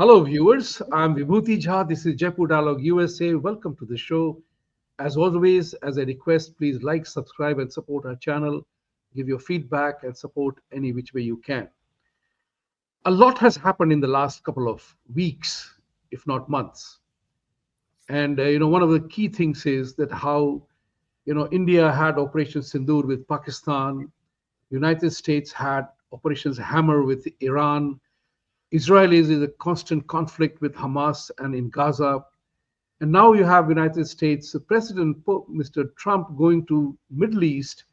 Hello, viewers. I'm Vibhuti Jha. This is Jaipur Dialogue USA. Welcome to the show. As always, as a request, please like, subscribe, and support our channel. Give your feedback and support any which way you can. A lot has happened in the last couple of weeks, if not months. And one of the key things is that how India had Operation Sindoor with Pakistan, United States had Operations Hammer with Iran, Israel is in a constant conflict with Hamas and in Gaza. And now you have United States President Mr. Trump going to Middle East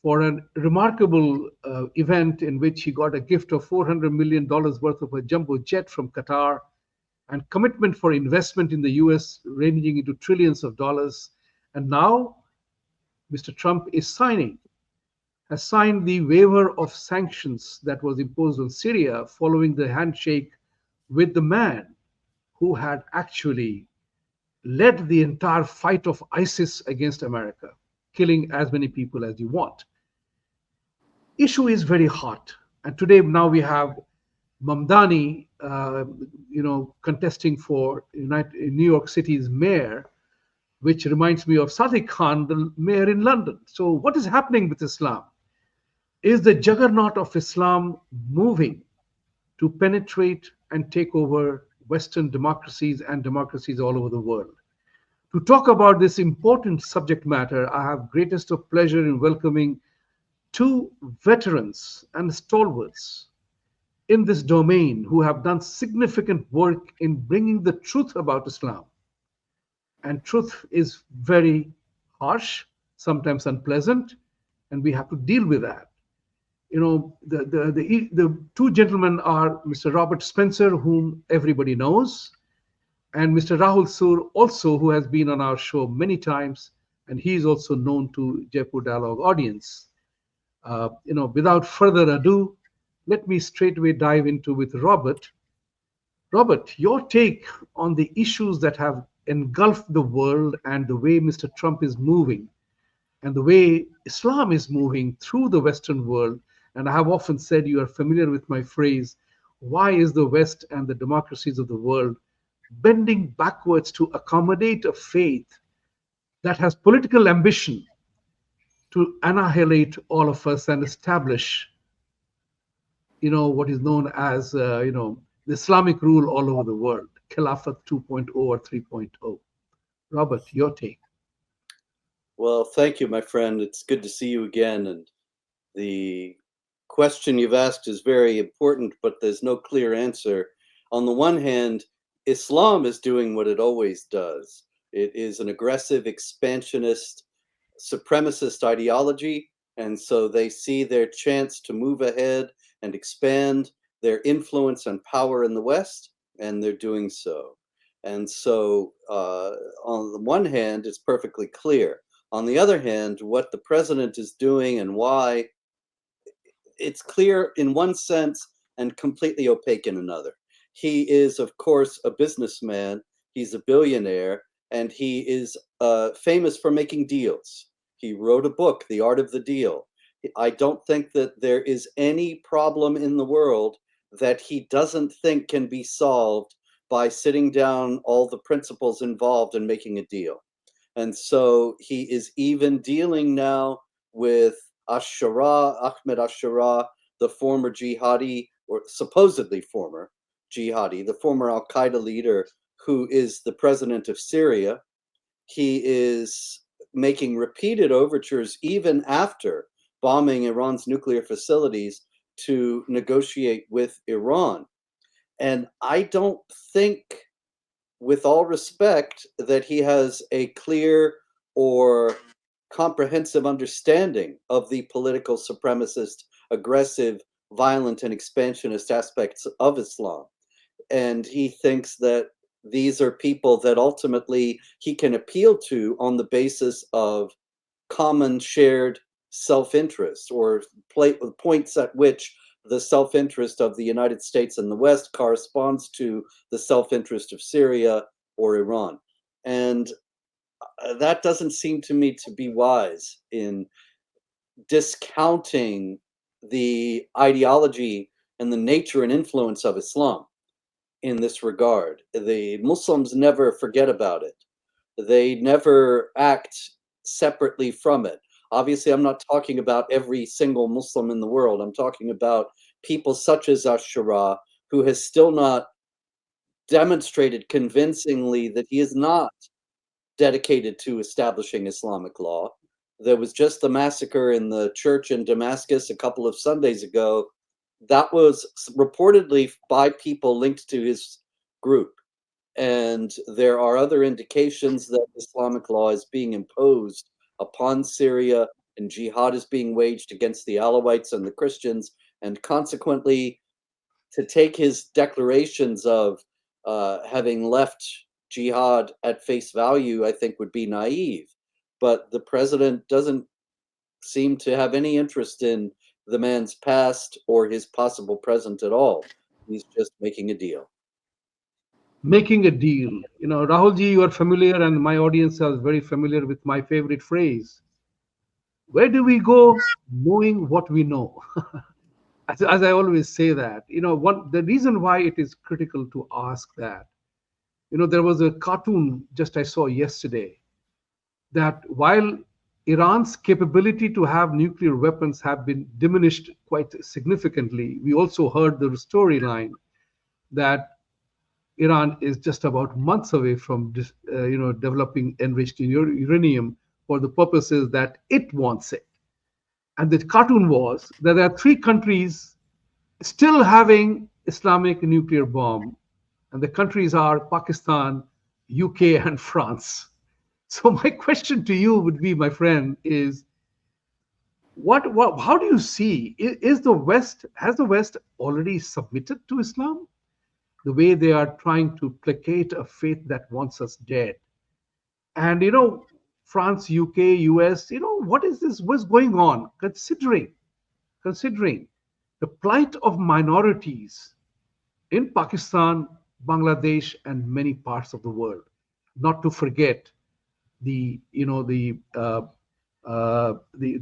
for a remarkable event in which he got a gift of $400 million worth of a jumbo jet from Qatar and commitment for investment in the US ranging into trillions of dollars. And now Mr. Trump is has signed the waiver of sanctions that was imposed on Syria following the handshake with the man who had actually led the entire fight of ISIS against America, killing as many people as you want. Issue is very hot, and today now we have Mamdani, contesting for New York City's mayor, which reminds me of Sadiq Khan, the mayor in London. So, what is happening with Islam? Is the juggernaut of Islam moving to penetrate and take over Western democracies and democracies all over the world? To talk about this important subject matter, I have greatest of pleasure in welcoming two veterans and stalwarts in this domain who have done significant work in bringing the truth about Islam. And truth is very harsh, sometimes unpleasant, and we have to deal with that. The two gentlemen are Mr. Robert Spencer, whom everybody knows, and Mr. Rahul Sur, also, who has been on our show many times, and he is also known to Jaipur Dialogue audience. Without further ado, let me straightway dive into with Robert. Robert, your take on the issues that have engulfed the world and the way Mr. Trump is moving and the way Islam is moving through the Western world. And I have often said, you are familiar with my phrase, why is the West and the democracies of the world bending backwards to accommodate a faith that has political ambition to annihilate all of us and establish, what is known as, the Islamic rule all over the world, Khilafat 2.0 or 3.0. Robert, your take. Well, thank you, my friend. It's good to see you again. And the question you've asked is very important, but there's no clear answer. On the one hand, Islam is doing what it always does. It is an aggressive, expansionist, supremacist ideology, and so they see their chance to move ahead and expand their influence and power in the West, and they're doing so. And so, on the one hand, it's perfectly clear. On the other hand, what the president is doing and why, it's clear in one sense and completely opaque in another. He is, of course, a businessman. He's a billionaire, and he is famous for making deals. He wrote a book, The Art of the Deal. I don't think that there is any problem in the world that he doesn't think can be solved by sitting down all the principles involved in making a deal. And so he is even dealing now with Ahmed Ashara, the former jihadi, or supposedly former jihadi, the former Al-Qaeda leader who is the president of Syria. He is making repeated overtures, even after bombing Iran's nuclear facilities, to negotiate with Iran. And I don't think, with all respect, that he has a clear or comprehensive understanding of the political supremacist, aggressive, violent, and expansionist aspects of Islam. And he thinks that these are people that ultimately he can appeal to on the basis of common shared self-interest, or points at which the self-interest of the United States and the West corresponds to the self-interest of Syria or Iran. And that doesn't seem to me to be wise in discounting the ideology and the nature and influence of Islam. in this regard. The Muslims never forget about it. They never act separately from it. Obviously, I'm not talking about every single Muslim in the world. I'm talking about people such as Ashura, who has still not demonstrated convincingly that he is not dedicated to establishing Islamic law. There was just the massacre in the church in Damascus a couple of Sundays ago. That was reportedly by people linked to his group. And there are other indications that Islamic law is being imposed upon Syria, and jihad is being waged against the Alawites and the Christians. And consequently, to take his declarations of having left jihad at face value, I think would be naive. But the president doesn't seem to have any interest in the man's past or his possible present at all. He's just making a deal. Making a deal. Rahulji, you are familiar, and my audience is very familiar with my favorite phrase. Where do we go knowing what we know? As I always say that, the reason why it is critical to ask that, there was a cartoon just I saw yesterday that while Iran's capability to have nuclear weapons have been diminished quite significantly, we also heard the storyline that Iran is just about months away from developing enriched uranium for the purposes that it wants it. And the cartoon was that there are three countries still having Islamic nuclear bomb, and the countries are Pakistan, UK, and France. So my question to you would be, my friend, is how do you see, is the West has the West already submitted to Islam the way they are trying to placate a faith that wants us dead? And France, UK, US, what is this? What's going on? Considering the plight of minorities in Pakistan, Bangladesh, and many parts of the world. Not to forget the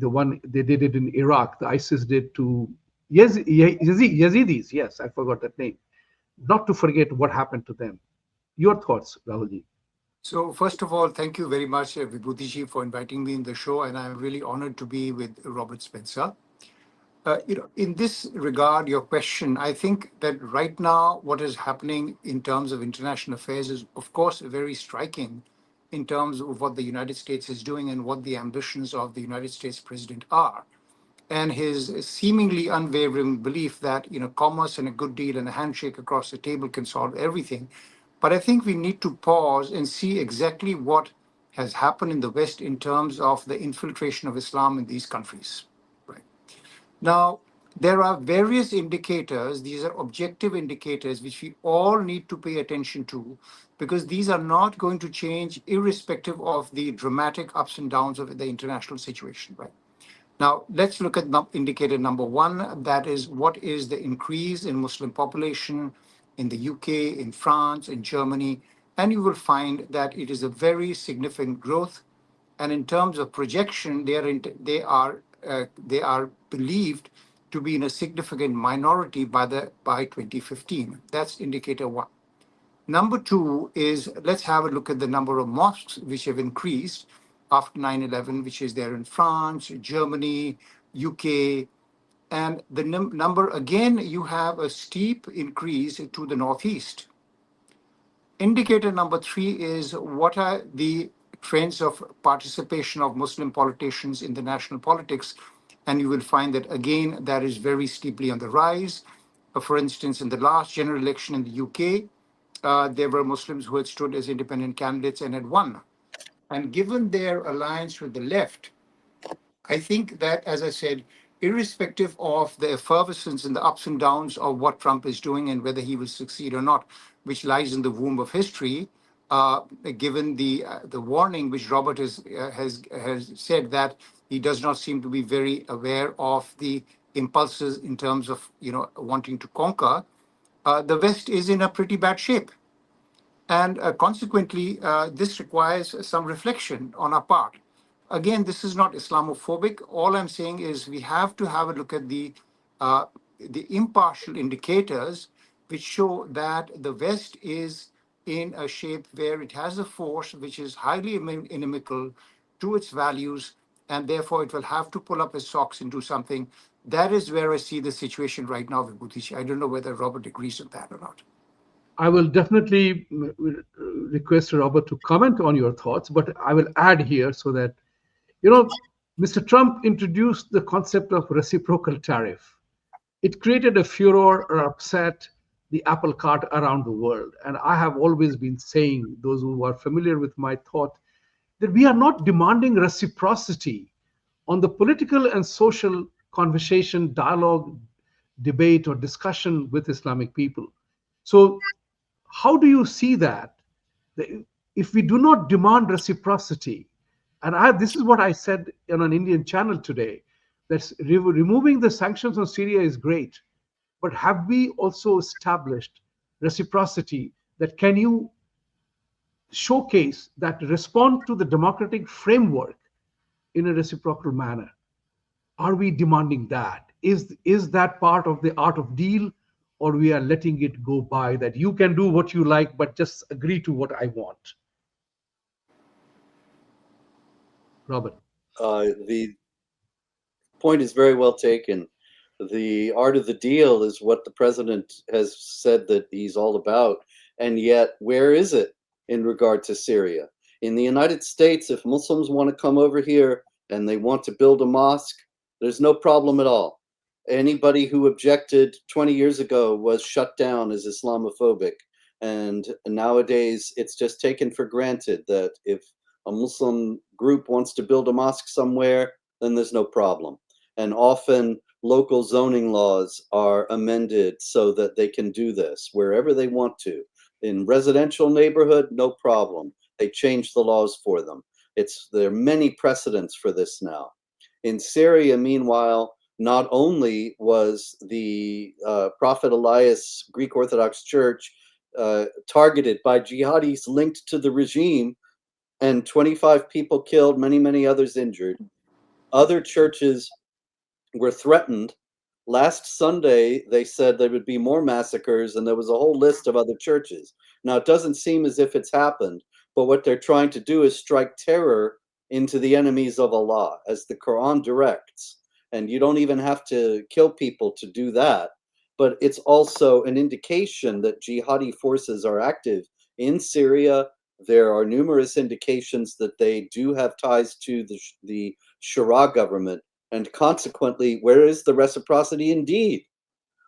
one they did it in Iraq. The ISIS did to Yazidis. Yes, I forgot that name. Not to forget what happened to them. Your thoughts, Rahulji? So first of all, thank you very much, Vibhuti Ji, for inviting me in the show, and I'm really honored to be with Robert Spencer. In this regard, your question, I think that right now, what is happening in terms of international affairs is, of course, very striking in terms of what the United States is doing and what the ambitions of the United States president are, and his seemingly unwavering belief that commerce and a good deal and a handshake across the table can solve everything. But I think we need to pause and see exactly what has happened in the West in terms of the infiltration of Islam in these countries. Right. Now, there are various indicators, these are objective indicators, which we all need to pay attention to, because these are not going to change irrespective of the dramatic ups and downs of the international situation, right? Now, let's look at indicator number one. That is, what is the increase in Muslim population in the UK, in France, in Germany? And you will find that it is a very significant growth. And in terms of projection, they are believed to be in a significant minority by 2015. That's indicator one. Number two is, let's have a look at the number of mosques which have increased after 9/11, which is there in France, Germany, UK. And the number, again, you have a steep increase to the Northeast. Indicator number three is, what are the trends of participation of Muslim politicians in the national politics? And you will find that, again, that is very steeply on the rise. For instance, in the last general election in the UK, there were Muslims who had stood as independent candidates and had won. And given their alliance with the left, I think that, as I said, irrespective of the effervescence and the ups and downs of what Trump is doing and whether he will succeed or not, which lies in the womb of history, given the warning which Robert has said, that he does not seem to be very aware of the impulses in terms of wanting to conquer, the West is in a pretty bad shape. And consequently, this requires some reflection on our part. Again, this is not Islamophobic. All I'm saying is we have to have a look at the impartial indicators which show that the West is in a shape where it has a force which is highly inimical to its values, and therefore it will have to pull up its socks and do something. That is where I see the situation right now, Vibhuti. I don't know whether Robert agrees with that or not. I will definitely request Robert to comment on your thoughts, but I will add here so that, you know, Mr. Trump introduced the concept of reciprocal tariff. It created a furor or upset the apple cart around the world. And I have always been saying, those who are familiar with my thought, that we are not demanding reciprocity on the political and social conversation, dialogue, debate, or discussion with Islamic people. So, how do you see that? If we do not demand reciprocity, and this is what I said on an Indian channel today, that removing the sanctions on Syria is great, but have we also established reciprocity? That can you showcase that respond to the democratic framework in a reciprocal manner? Are we demanding that? Is that part of the art of deal, or we are letting it go by that you can do what you like, but just agree to what I want? Robert. The point is very well taken. The art of the deal is what the president has said that he's all about. And yet, where is it in regard to Syria? In the United States, if Muslims want to come over here and they want to build a mosque, there's no problem at all. Anybody who objected 20 years ago was shut down as Islamophobic. And nowadays, it's just taken for granted that if a Muslim group wants to build a mosque somewhere, then there's no problem. And often local zoning laws are amended so that they can do this wherever they want to. In residential neighborhood, no problem. They change the laws for them. There are many precedents for this now. In Syria, meanwhile, not only was the Prophet Elias Greek Orthodox Church targeted by jihadis linked to the regime, and 25 people killed, many, many others injured. Other churches were threatened. Last Sunday, they said there would be more massacres, and there was a whole list of other churches. Now, it doesn't seem as if it's happened, but what they're trying to do is strike terror into the enemies of Allah, as the Quran directs. And you don't even have to kill people to do that. But it's also an indication that jihadi forces are active in Syria. There are numerous indications that they do have ties to the Shura government. And consequently, where is the reciprocity indeed?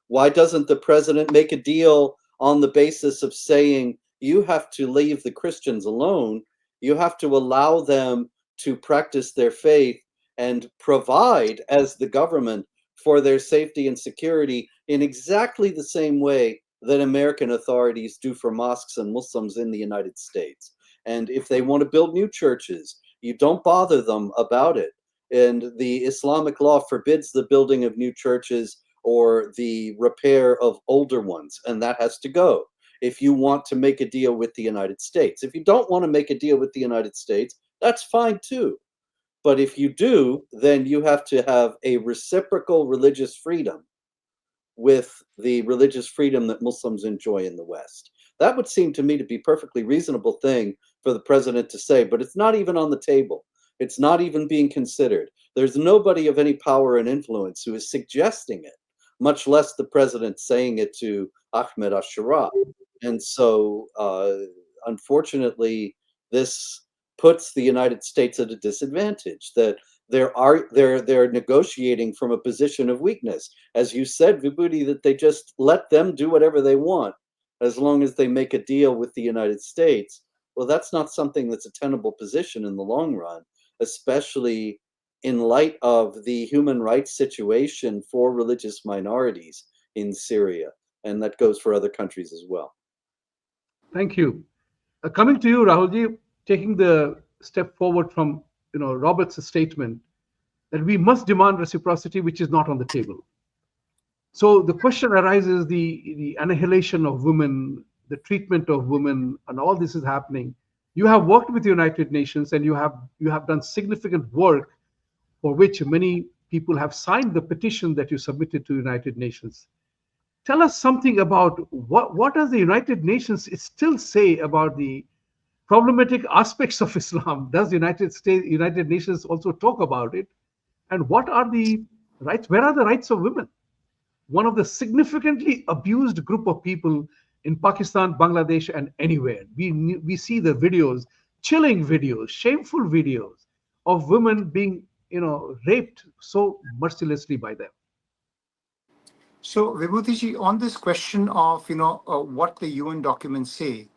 Why doesn't the president make a deal on the basis of saying, you have to leave the Christians alone, you have to allow them to practice their faith and provide as the government for their safety and security in exactly the same way that American authorities do for mosques and Muslims in the United States. And if they want to build new churches, you don't bother them about it. And the Islamic law forbids the building of new churches or the repair of older ones, and that has to go if you want to make a deal with the United States. If you don't want to make a deal with the United States, that's fine too. But if you do, then you have to have a reciprocal religious freedom with the religious freedom that Muslims enjoy in the West. That would seem to me to be a perfectly reasonable thing for the president to say, but it's not even on the table. It's not even being considered. There's nobody of any power and influence who is suggesting it, much less the president saying it to Ahmed al-Shura. And so, unfortunately, this puts the United States at a disadvantage, that they're negotiating from a position of weakness. As you said, Vibhuti, that they just let them do whatever they want as long as they make a deal with the United States. Well, that's not something that's a tenable position in the long run, especially in light of the human rights situation for religious minorities in Syria. And that goes for other countries as well. Thank you. Coming to you, Rahulji, taking the step forward from Robert's statement that we must demand reciprocity, which is not on the table. So the question arises: the annihilation of women, the treatment of women, and all this is happening. You have worked with the United Nations, and you have done significant work for which many people have signed the petition that you submitted to the United Nations. Tell us something about what does the United Nations still say about the problematic aspects of Islam? Does the United Nations also talk about it? And what are the rights? Where are the rights of women? One of the significantly abused group of people in Pakistan, Bangladesh, and anywhere. We see the videos, chilling videos, shameful videos of women being raped so mercilessly by them. So, Vibhutiji, on this question of what the UN documents say,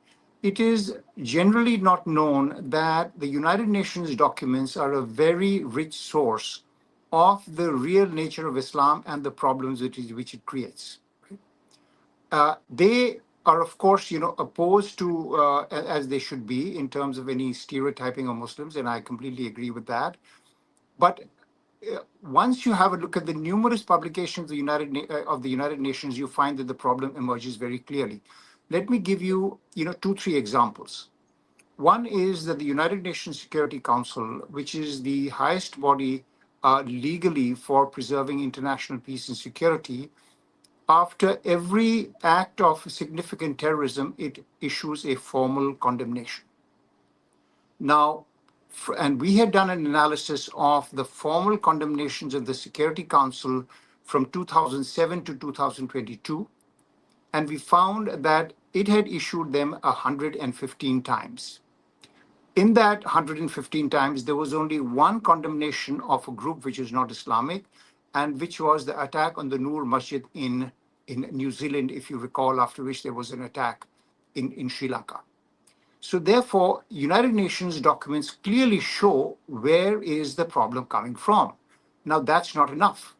it is generally not known that the United Nations documents are a very rich source of the real nature of Islam and the problems which it creates. They are, of course, opposed to, as they should be, in terms of any stereotyping of Muslims, and I completely agree with that. But once you have a look at the numerous publications of the United Nations, you find that the problem emerges very clearly. Let me give you, two, three examples. One is that the United Nations Security Council, which is the highest body legally for preserving international peace and security, after every act of significant terrorism, it issues a formal condemnation. Now, and we had done an analysis of the formal condemnations of the Security Council from 2007 to 2022, and we found that it had issued them 115 times. In that 115 times, there was only one condemnation of a group which is not Islamic, and which was the attack on the Noor Masjid in New Zealand, if you recall, after which there was an attack in Sri Lanka. So therefore, United Nations documents clearly show where is the problem coming from. Now, that's not enough.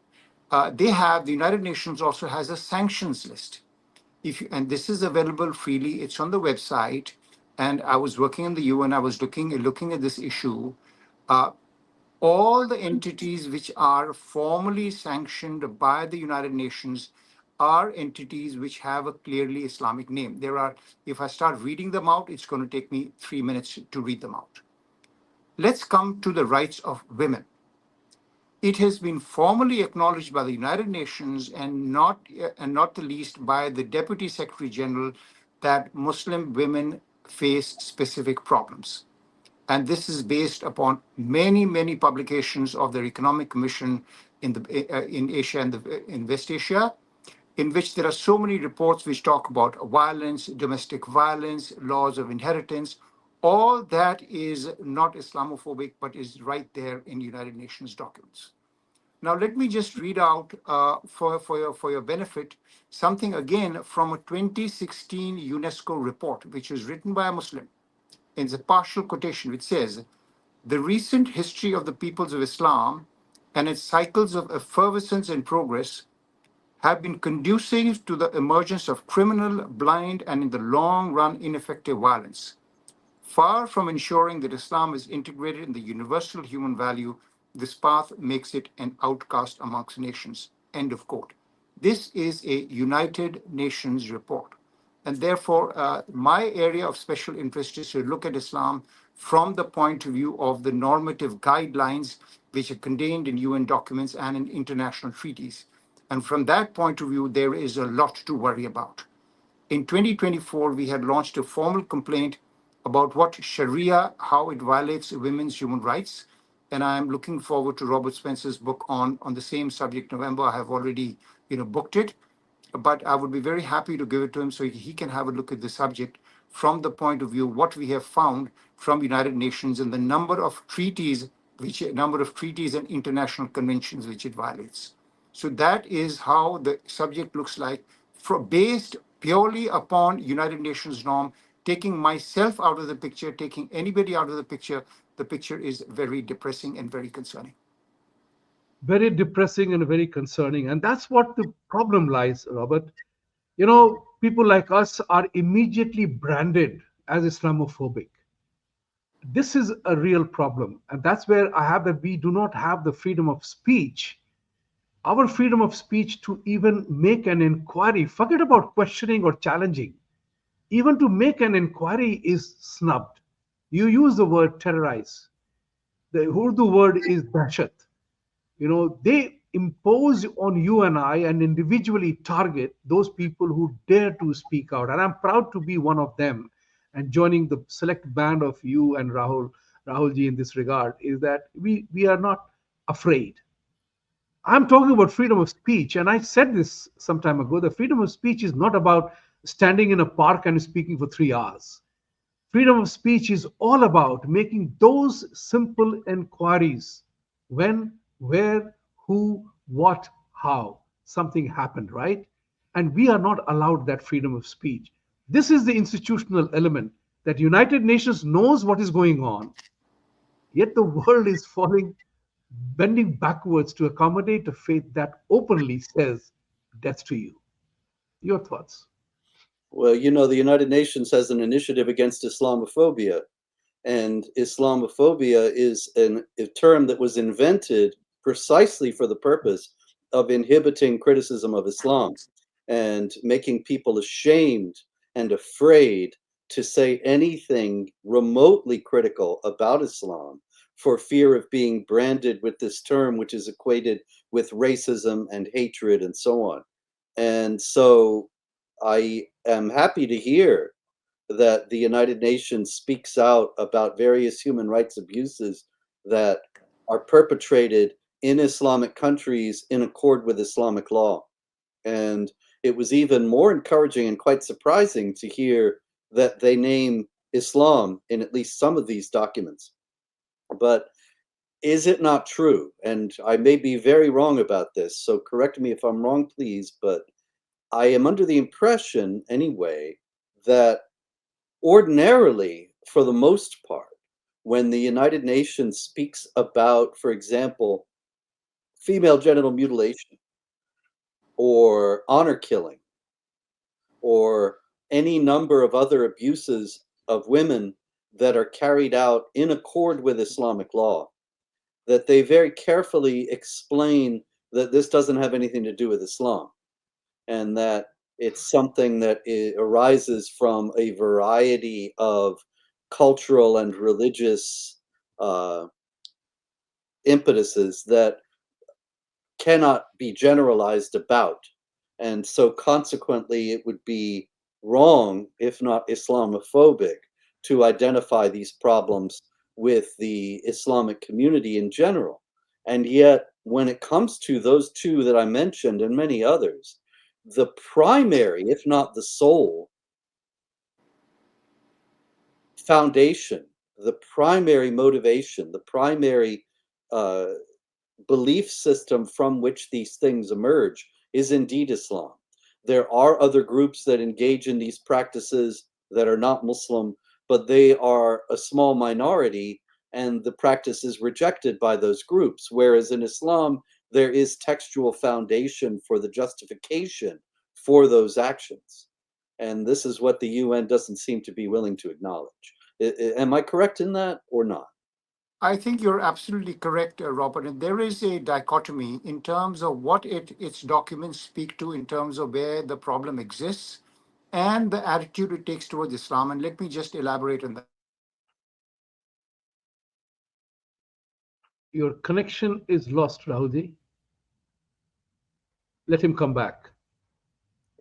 The United Nations also has a sanctions list. And this is available freely, it's on the website. And I was working in the UN, I was looking at this issue. All the entities which are formally sanctioned by the United Nations are entities which have a clearly Islamic name. If I start reading them out, it's going to take me 3 minutes to read them out. Let's come to the rights of women. It has been formally acknowledged by the United Nations and not the least by the Deputy Secretary General that Muslim women face specific problems. And this is based upon many, many publications of their Economic Commission in Asia and in West Asia, in which there are so many reports which talk about violence, domestic violence, laws of inheritance. All that is not Islamophobic, but is right there in United Nations documents. Now, let me just read out for your benefit something again from a 2016 UNESCO report, which was written by a Muslim. In the partial quotation, which says, the recent history of the peoples of Islam and its cycles of effervescence and progress have been conducive to the emergence of criminal, blind, and in the long run, ineffective violence. Far from ensuring that Islam is integrated in the universal human value, this path makes it an outcast amongst nations. End of quote. This is a United Nations report. And therefore, my area of special interest is to look at Islam from the point of view of the normative guidelines which are contained in UN documents and in international treaties. And from that point of view, there is a lot to worry about. In 2024, we had launched a formal complaint about what Sharia, how it violates women's human rights. And I'm looking forward to Robert Spencer's book on the same subject, November. I have already, booked it, but I would be very happy to give it to him so he can have a look at the subject from the point of view what we have found from United Nations and the number of treaties and international conventions which it violates. So that is how the subject looks like, based purely upon United Nations norm. Taking myself out of the picture, taking anybody out of the picture is very depressing and very concerning. Very depressing and very concerning. And that's what the problem lies, Robert. People like us are immediately branded as Islamophobic. This is a real problem. And that's where I have that we do not have the freedom of speech. Our freedom of speech to even make an inquiry, forget about questioning or challenging, even to make an inquiry is snubbed. You use the word terrorize. The Urdu word is dashat. impose on you and I and individually target those people who dare to speak out. And I'm proud to be one of them and joining the select band of you and Rahulji in this regard is that we are not afraid. I'm talking about freedom of speech, and I said this some time ago. The freedom of speech is not about standing in a park and speaking for 3 hours. Freedom of speech is all about making those simple inquiries: when, where, who, what, how. Something happened, right? And we are not allowed that freedom of speech. This is the institutional element that United Nations knows what is going on, yet the world is falling, bending backwards to accommodate a faith that openly says death to you. Your thoughts? Well, you know, the United Nations has an initiative against Islamophobia, and Islamophobia is a term that was invented precisely for the purpose of inhibiting criticism of Islam and making people ashamed and afraid to say anything remotely critical about Islam for fear of being branded with this term, which is equated with racism and hatred and so on. And so I am happy to hear that the United Nations speaks out about various human rights abuses that are perpetrated in Islamic countries in accord with Islamic law. And it was even more encouraging and quite surprising to hear that they name Islam in at least some of these documents. But is it not true? And I may be very wrong about this, so correct me if I'm wrong, please. But I am under the impression, anyway, that ordinarily, for the most part, when the United Nations speaks about, for example, female genital mutilation or honor killing or any number of other abuses of women that are carried out in accord with Islamic law, that they very carefully explain that this doesn't have anything to do with Islam and that it's something that arises from a variety of cultural and religious impetuses that cannot be generalized about. And so consequently, it would be wrong, if not Islamophobic, to identify these problems with the Islamic community in general. And yet, when it comes to those two that I mentioned and many others, the primary, if not the sole, foundation, the primary motivation, the primary uh, belief system from which these things emerge is indeed Islam. There are other groups that engage in these practices that are not Muslim, but they are a small minority and the practice is rejected by those groups. Whereas in Islam, there is textual foundation for the justification for those actions. And this is what the UN doesn't seem to be willing to acknowledge. Am I correct in that or not? I think you're absolutely correct, Robert. And there is a dichotomy in terms of what its documents speak to in terms of where the problem exists and the attitude it takes towards Islam. And let me just elaborate on that. Your connection is lost, Rahulji. Let him come back.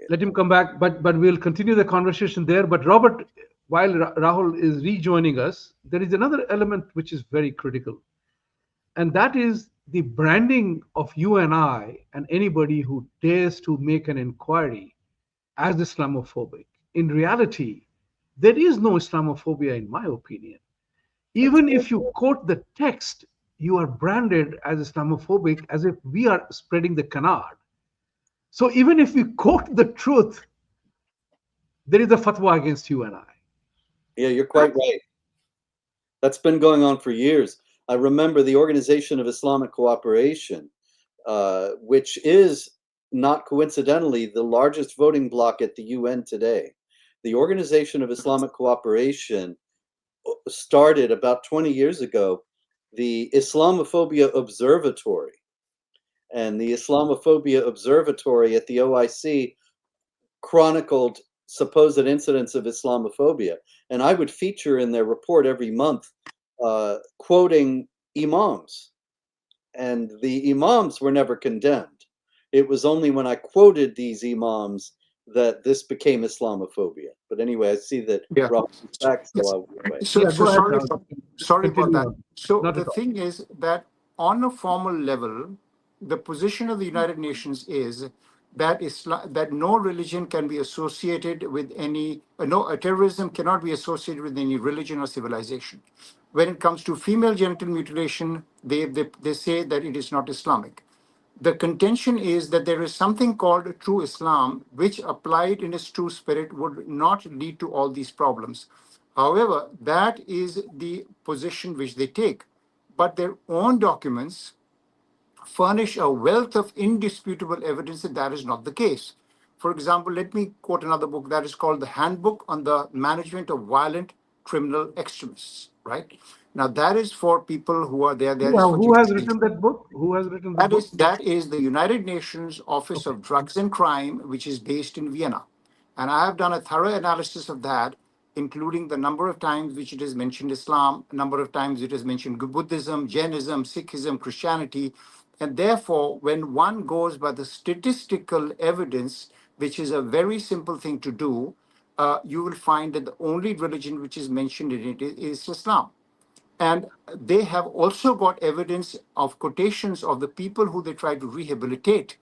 Let him come back, but we'll continue the conversation there. But Robert, while Rahul is rejoining us, there is another element which is very critical, and that is the branding of you and I and anybody who dares to make an inquiry as Islamophobic. In reality, there is no Islamophobia, in my opinion. Even if you quote the text, you are branded as Islamophobic as if we are spreading the canard. So even if we quote the truth, there is a fatwa against you and I. Yeah, you're quite right. That's been going on for years. I remember the Organization of Islamic Cooperation, which is not coincidentally the largest voting bloc at the UN today. The Organization of Islamic Cooperation started about 20 years ago the Islamophobia Observatory. And the Islamophobia Observatory at the OIC chronicled supposed incidents of Islamophobia. And I would feature in their report every month quoting imams and the imams were never condemned. It was only when I quoted these imams that this became Islamophobia. But anyway, I see that Yeah. Rahul is back, so Yes. I'll wait. So, Yeah, so go ahead, sorry, Rahul. sorry about Continue that. on. So Not the at all. thing is that on a formal level, the position of the United Nations is that that no religion can be associated with any, no terrorism cannot be associated with any religion or civilization. When it comes to female genital mutilation, they say that it is not Islamic. The contention is that there is something called true Islam, which applied in its true spirit would not lead to all these problems. However, that is the position which they take. But their own documents furnish a wealth of indisputable evidence that that is not the case. For example, let me quote another book that is called The Handbook on the Management of Violent Criminal Extremists, right? Now, that is for people who are there. That is for Who has jihadis. written that book? Who has written the That book? is that is the United Nations Office Okay. of Drugs and Crime, which is based in Vienna. And I have done a thorough analysis of that, including the number of times which it has mentioned Islam, number of times it has mentioned Buddhism, Jainism, Sikhism, Christianity. And therefore, when one goes by the statistical evidence, which is a very simple thing to do, you will find that the only religion which is mentioned in it is Islam. And they have also got evidence of quotations of the people who they try to rehabilitate,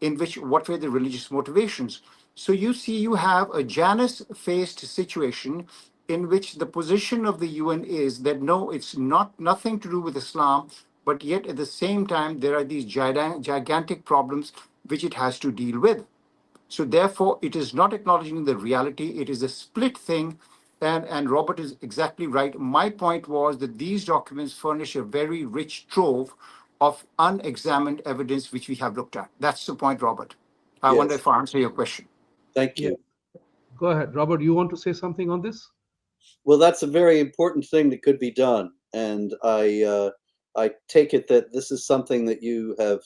in which what were the religious motivations. So you see, you have a Janus-faced situation in which the position of the UN is that no, it's not nothing to do with Islam, but yet at the same time there are these gigantic problems which it has to deal with. So therefore, it is not acknowledging the reality. It is a split thing. And Robert is exactly right. My point was that these documents furnish a very rich trove of unexamined evidence which we have looked at. That's the point, Robert. I wonder Yes, if I answer your question. thank Yeah. you. Go ahead, Robert. You want to say something on this? Well, that's a very important thing that could be done, and I take it that this is something that you have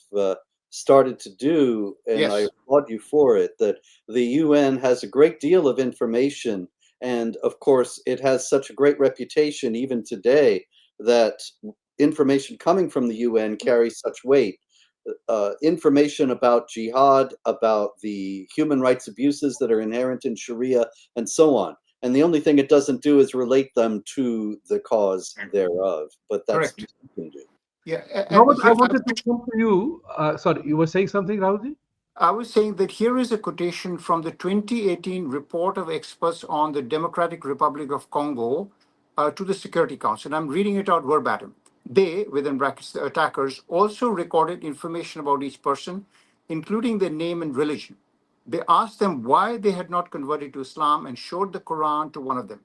started to do, and I Yes, applaud you for it. That the UN has a great deal of information, and of course, it has such a great reputation even today that information coming from the UN carries such weight. Information about jihad, about the human rights abuses that are inherent in Sharia, and so on. And the only thing it doesn't do is relate them to the cause thereof. But that's correct. what you can do. Yeah, and Robert, I here wanted to come to you. Sorry, you were saying something, Rahulji? I was saying that here is a quotation from the 2018 report of experts on the Democratic Republic of Congo to the Security Council. I'm reading it out verbatim. They, within brackets, the attackers, also recorded information about each person, including their name and religion. They asked them why they had not converted to Islam and showed the Quran to one of them.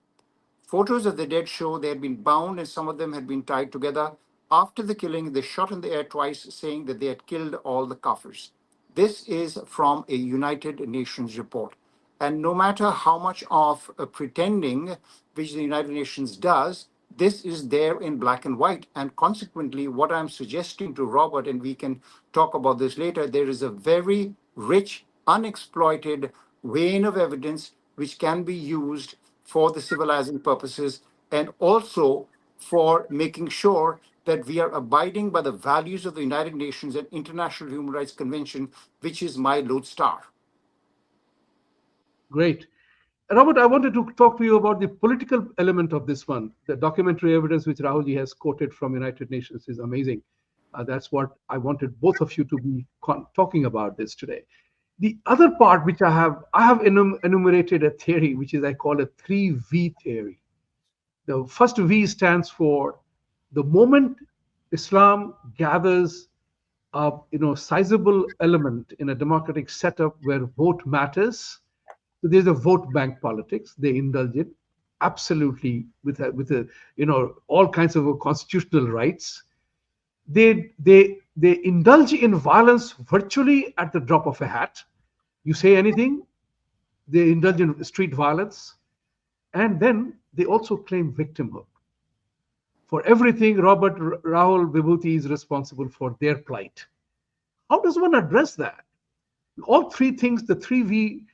Photos of the dead show they had been bound and some of them had been tied together. After the killing, they shot in the air twice, saying that they had killed all the Kafirs. This is from a United Nations report. And no matter how much of pretending which the United Nations does, this is there in black and white. And consequently, what I'm suggesting to Robert, and we can talk about this later, there is a very rich, unexploited vein of evidence which can be used for the civilizing purposes and also for making sure that we are abiding by the values of the United Nations and International Human Rights Convention, which is my lodestar. Great. Robert, I wanted to talk to you about the political element of this one. The documentary evidence which Rahulji has quoted from United Nations is amazing. That's what I wanted both of you to be talking about this today. The other part which I have enumerated a theory which is I call a 3V theory. The first V stands for the moment Islam gathers a sizable element in a democratic setup where vote matters. So there's a vote bank politics. They indulge it absolutely with a all kinds of constitutional rights. They indulge in violence virtually at the drop of a hat. You say anything, they indulge in street violence, and then they also claim victimhood. For everything, Robert, Rahul, Vibhuti is responsible for their plight. How does one address that? All three things, the 3V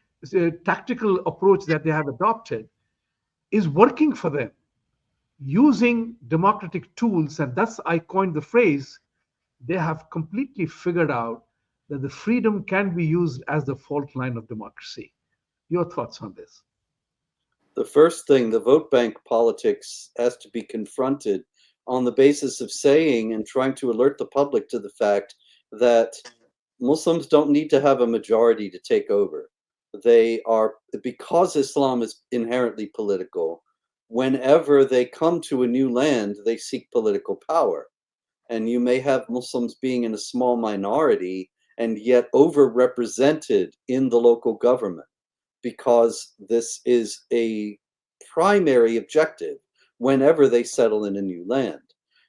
tactical approach that they have adopted, is working for them using democratic tools. And that's, I coined the phrase, they have completely figured out that the freedom can be used as the fault line of democracy. Your thoughts on this? The first thing, the vote bank politics has to be confronted on the basis of saying and trying to alert the public to the fact that Muslims don't need to have a majority to take over. They are, because Islam is inherently political, whenever they come to a new land, they seek political power. And you may have Muslims being in a small minority and yet overrepresented in the local government, because this is a primary objective whenever they settle in a new land.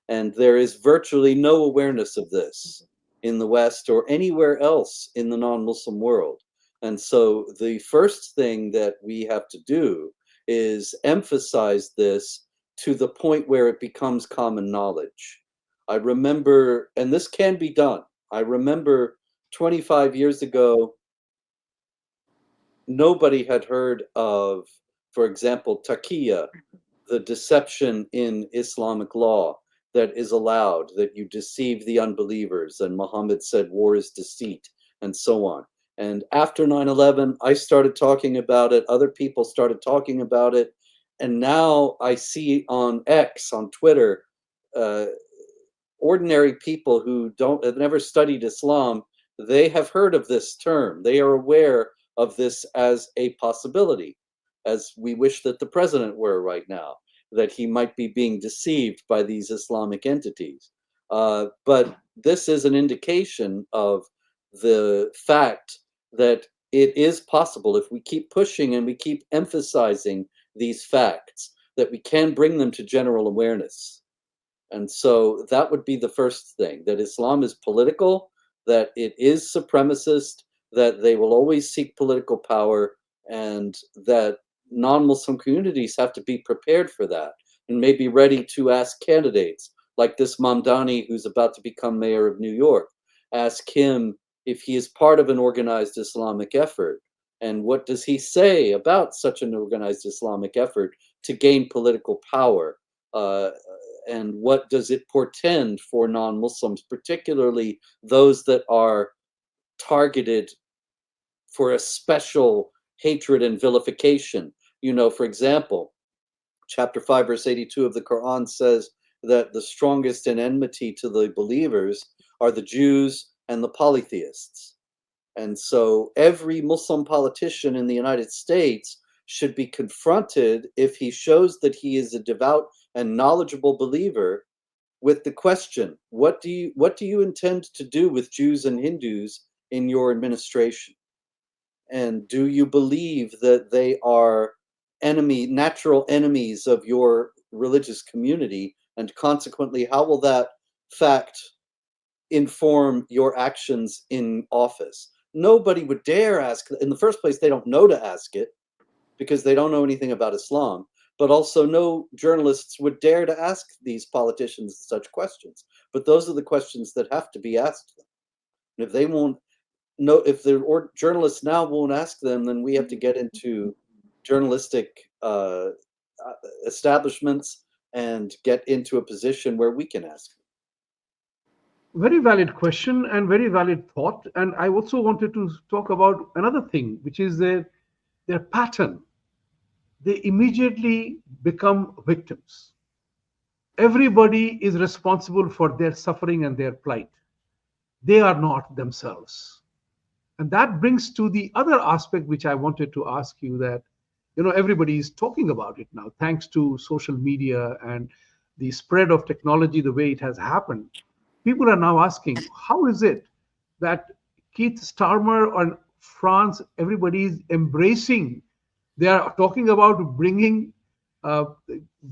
And there is virtually no awareness of this in the West or anywhere else in the non Muslim world. And so the first thing that we have to do is emphasize this to the point where it becomes common knowledge. I remember, and this can be done, I remember 25 years ago, nobody had heard of, for example, taqiyya, the deception in Islamic law that is allowed, that you deceive the unbelievers, and Muhammad said war is deceit, and so on. And after 9/11, I started talking about it, other people started talking about it, and now I see on X, on Twitter, uh, ordinary people who don't have never studied Islam, they have heard of this term. They are aware of this as a possibility, as we wish that the president were right now, that he might be being deceived by these Islamic entities. But this is an indication of the fact that it is possible, if we keep pushing and we keep emphasizing these facts, that we can bring them to general awareness. And so that would be the first thing, that Islam is political, that it is supremacist, that they will always seek political power, and that non Muslim communities have to be prepared for that and may be ready to ask candidates like this Mamdani, who's about to become mayor of New York, ask him if he is part of an organized Islamic effort. And what does he say about such an organized Islamic effort to gain political power? Uh, and what does it portend for non-Muslims, particularly those that are targeted for a special hatred and vilification? You know, for example, chapter 5, verse 82 of the Quran says that the strongest in enmity to the believers are the Jews and the polytheists. And so every Muslim politician in the United States should be confronted, if he shows that he is a devout and knowledgeable believer, with the question, what do you intend to do with Jews and Hindus in your administration? And do you believe that they are natural enemies of your religious community? And consequently, how will that fact inform your actions in office? Nobody would dare ask. In the first place, they don't know to ask it because they don't know anything about Islam. But also, no journalists would dare to ask these politicians such questions. But those are the questions that have to be asked them. And if they won't know, if the journalists now won't ask them, then we have to get into journalistic establishments and get into a position where we can ask them. Very valid question and very valid thought. And I also wanted to talk about another thing, which is their pattern. They immediately become victims. Everybody is responsible for their suffering and their plight. They are not themselves. And that brings to the other aspect which I wanted to ask you, that everybody is talking about it now, thanks to social media and the spread of technology, the way it has happened. People are now asking, how is it that Keith Starmer and France, everybody is embracing, they are talking about bringing uh,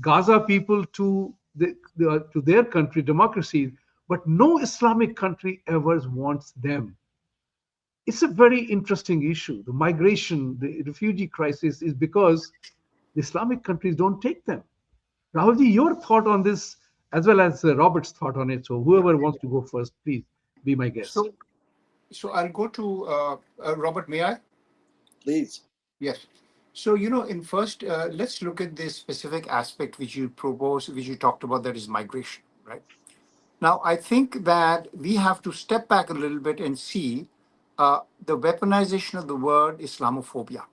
Gaza people to their country, democracies, but no Islamic country ever wants them. It's a very interesting issue. The migration, the refugee crisis is because the Islamic countries don't take them. Rahulji, your thought on this, as well as Robert's thought on it. So whoever wants to go first, please be my guest. So, so I'll go to Robert. May I? Please. Yes. So, in first, let's look at this specific aspect which you proposed, which you talked about, that is migration, right? Now, I think that we have to step back a little bit and see the weaponization of the word Islamophobia.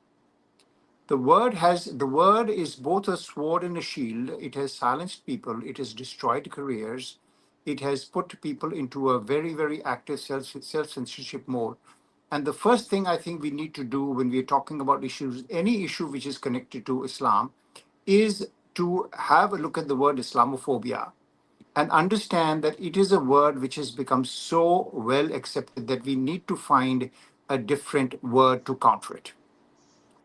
The word is both a sword and a shield. It has silenced people. It has destroyed careers. It has put people into a very, very active self censorship mode. And the first thing I think we need to do when we're talking about issues, any issue which is connected to Islam, is to have a look at the word Islamophobia and understand that it is a word which has become so well accepted that we need to find a different word to counter it.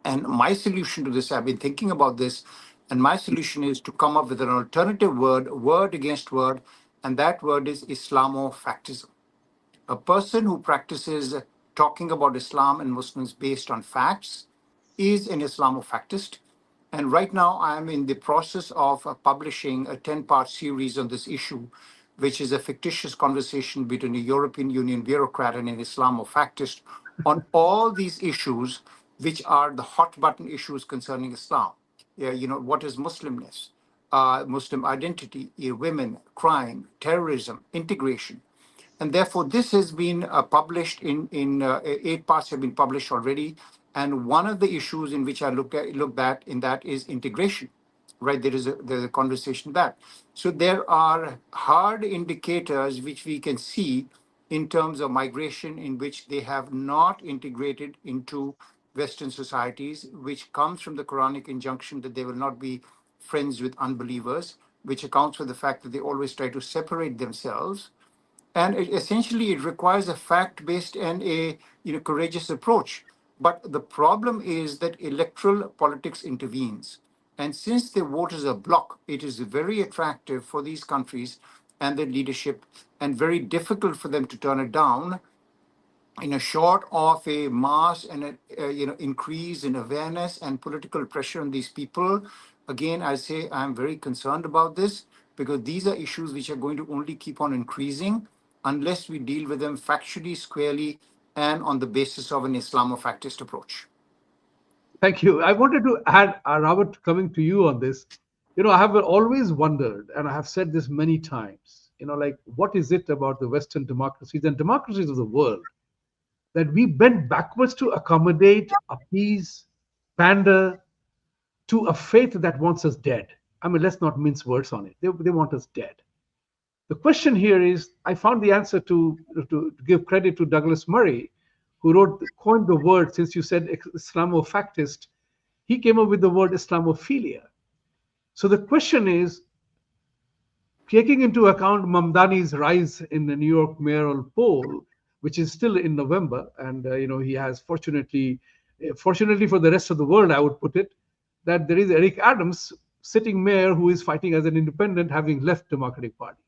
And my solution to this, I've been thinking about this, and my solution is to come up with an alternative word, word against word, and that word is Islamofactism. A person who practices talking about Islam and Muslims based on facts is an Islamofactist. And right now, I am in the process of publishing a 10-part series on this issue, which is a fictitious conversation between a European Union bureaucrat and an Islamofactist on all these issues, which are the hot button issues concerning Islam. Yeah, what is Muslimness, Muslim identity, women, crime, terrorism, integration. And therefore, this has been published in 8 parts have been published already. And one of the issues in which I looked at in that is integration, right? There's a conversation that. So there are hard indicators which we can see in terms of migration in which they have not integrated into Western societies, which comes from the Quranic injunction that they will not be friends with unbelievers, which accounts for the fact that they always try to separate themselves. And essentially, it requires a fact-based and a courageous approach. But the problem is that electoral politics intervenes. And since the vote is a bloc, it is very attractive for these countries and their leadership and very difficult for them to turn it down in a short of a mass and a increase in awareness and political pressure on these people. Again, I say I'm very concerned about this because these are issues which are going to only keep on increasing unless we deal with them factually, squarely, and on the basis of an Islamofactist approach. Thank you. I wanted to add, Robert, coming to you on this. I have always wondered, and I have said this many times, like, what is it about the Western democracies and democracies of the world that we bend backwards to accommodate, appease, pander to a faith that wants us dead? I mean, let's not mince words on it. They want us dead. The question here is, I found the answer to give credit to Douglas Murray, who coined the word, since you said Islamofactist, he came up with the word Islamophilia. So the question is, taking into account Mamdani's rise in the New York mayoral poll, which is still in November, and he has fortunately for the rest of the world, I would put it, that there is Eric Adams, sitting mayor, who is fighting as an independent, having left Democratic Party.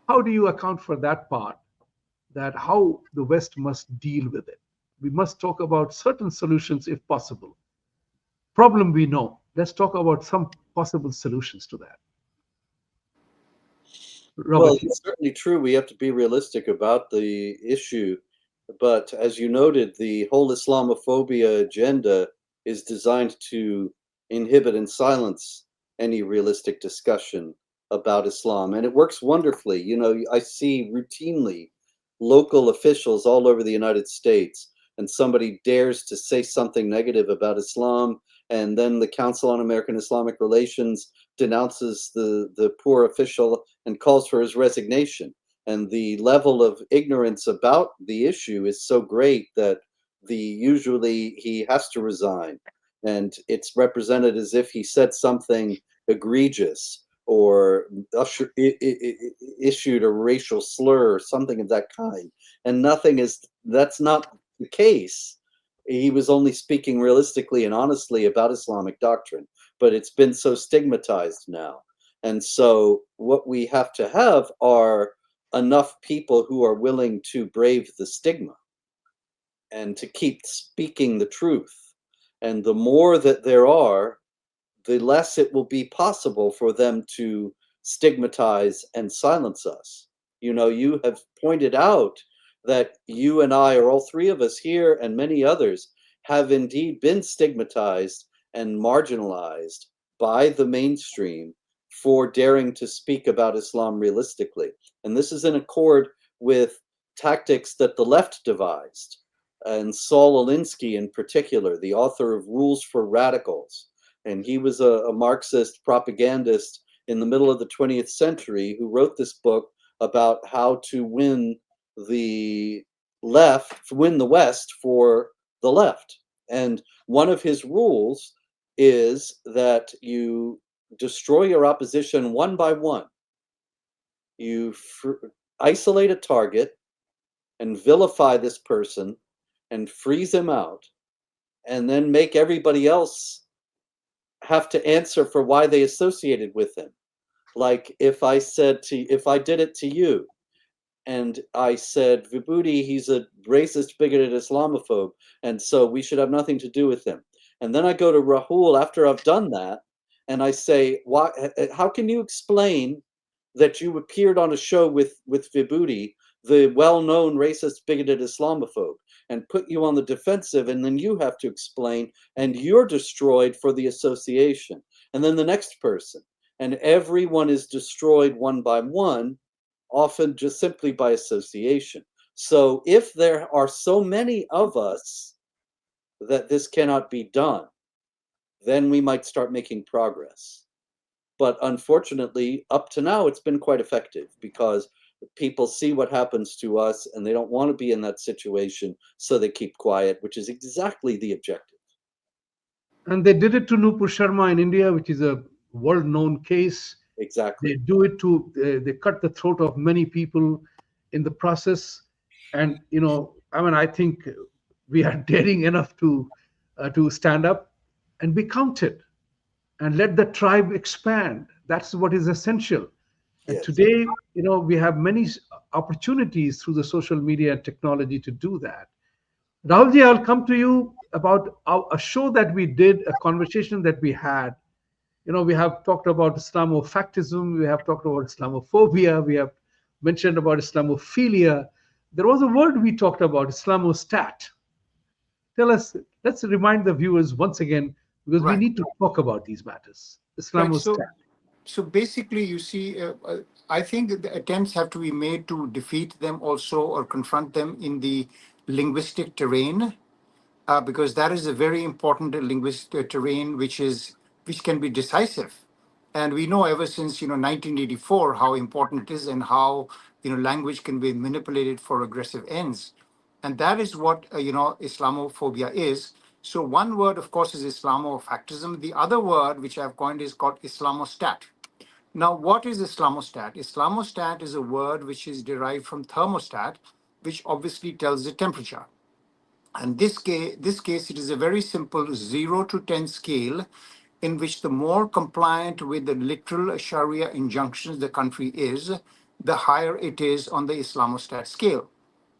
How do you account for that part, that how the West must deal with it? We must talk about certain solutions if possible. Problem we know. Let's talk about some possible solutions to that. Well, Robert. it's certainly true. We have to be realistic about the issue. But as you noted, the whole Islamophobia agenda is designed to inhibit and silence any realistic discussion about Islam. And it works wonderfully. I see routinely local officials all over the United States, and somebody dares to say something negative about Islam, and then the Council on American Islamic Relations denounces the poor official and calls for his resignation. And the level of ignorance about the issue is so great that usually he has to resign, and it's represented as if he said something egregious or issued a racial slur or something of that kind. And that's not the case. He was only speaking realistically and honestly about Islamic doctrine, but it's been so stigmatized now. And so what we have to have are enough people who are willing to brave the stigma and to keep speaking the truth. And the more that there are, the less it will be possible for them to stigmatize and silence us. You have pointed out that you and I, or all three of us here and many others, have indeed been stigmatized and marginalized by the mainstream for daring to speak about Islam realistically. And this is in accord with tactics that the left devised. And Saul Alinsky, in particular, the author of Rules for Radicals, and he was a Marxist propagandist in the middle of the 20th century who wrote this book about how to win the West for the left. And one of his rules is that you destroy your opposition one by one. You isolate a target and vilify this person and freeze him out, and then make everybody else have to answer for why they associated with him. Like if I did it to you, and I said, Vibhuti, he's a racist, bigoted Islamophobe, and so we should have nothing to do with him. And then I go to Rahul after I've done that, and I say, why? How can you explain that you appeared on a show with Vibhuti, the well-known racist, bigoted Islamophobe, and put you on the defensive, and then you have to explain, and you're destroyed for the association. And then the next person, and everyone is destroyed one by one, often just simply by association. So if there are so many of us that this cannot be done, then we might start making progress. But unfortunately, up to now, it's been quite effective because people see what happens to us and they don't want to be in that situation, so they keep quiet, which is exactly the objective. And they did it to Nupur Sharma in India, which is a world-known case. Exactly. They do it to, they cut the throat of many people in the process. And, I think we are daring enough to stand up and be counted and let the tribe expand. That's what is essential. And Yes. today, we have many opportunities through the social media and technology to do that. Rahulji, I'll come to you about a show that we did, a conversation that we had. We have talked about Islamofactism, we have talked about Islamophobia, we have mentioned about Islamophilia. There was a word we talked about, Islamostat. Tell us, let's remind the viewers once again, because we Right. need to talk about these matters. Right. Islamostat. So basically, you see, I think the attempts have to be made to defeat them also or confront them in the linguistic terrain, because that is a very important linguistic terrain which can be decisive. And we know ever since 1984 how important it is and how language can be manipulated for aggressive ends, and that is what Islamophobia is. So one word, of course, is Islamofactism. The other word which I've coined is called Islamostat. Now, what is Islamostat? Islamostat is a word which is derived from thermostat, which obviously tells the temperature. And this case, it is a very simple 0 to 10 scale in which the more compliant with the literal Sharia injunctions the country is, the higher it is on the Islamostat scale.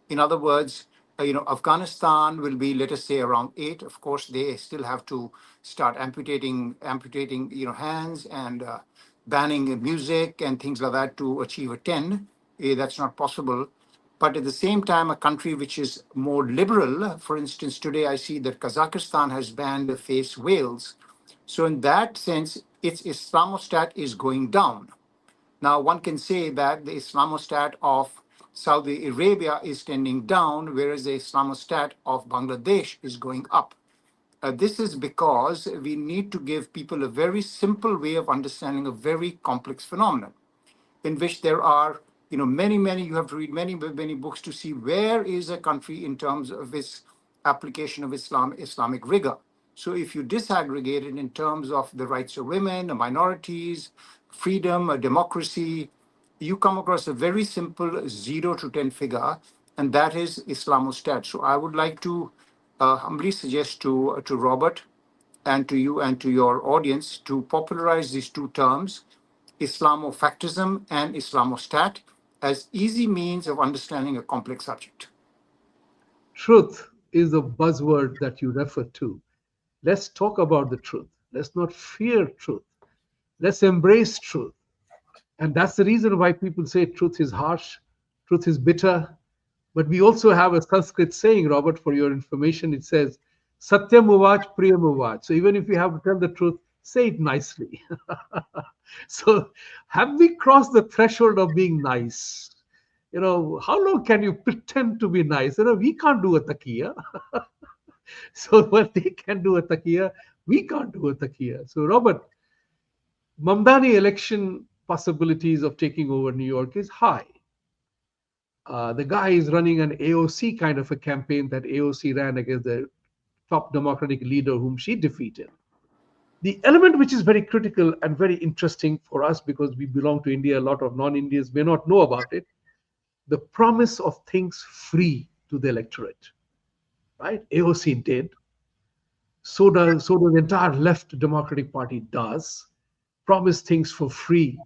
In other words, Afghanistan will be, let us say, around 8. Of course, they still have to start amputating, hands and banning music and things like that to achieve a 10. That's not possible. But at the same time, a country which is more liberal, for instance, today I see that Kazakhstan has banned the face whales. So in that sense, its Islamostat is going down. Now, one can say that the Islamostat of Saudi Arabia is tending down, whereas the Islamostat of Bangladesh is going up. This is because we need to give people a very simple way of understanding a very complex phenomenon, in which there are, many, you have to read many, many books to see where is a country in terms of its application of Islamic rigor. So if you disaggregate it in terms of the rights of women, the minorities, freedom, democracy, you come across a very simple 0 to 10 figure, and that is Islamostat. So I would like to humbly suggest to Robert and to you and to your audience to popularize these two terms, Islamofactism and Islamostat, as easy means of understanding a complex subject. Truth is the buzzword that you refer to. Let's talk about the truth. Let's not fear truth. Let's embrace truth. And that's the reason why people say truth is harsh, truth is bitter. But we also have a Sanskrit saying, Robert, for your information, it says, Satyam uvaj, priyam uvaj. So even if you have to tell the truth, say it nicely. So have we crossed the threshold of being nice? How long can you pretend to be nice? We can't do a takiya. So when they can do a takiya, we can't do a takiya. So Robert, Mamdani election possibilities of taking over New York is high. The guy is running an AOC kind of a campaign that AOC ran against the top Democratic leader whom she defeated. The element which is very critical and very interesting for us because we belong to India, a lot of non Indians may not know about it, the promise of things free to the electorate. Right? AOC did. So the entire left Democratic Party does promise things for free,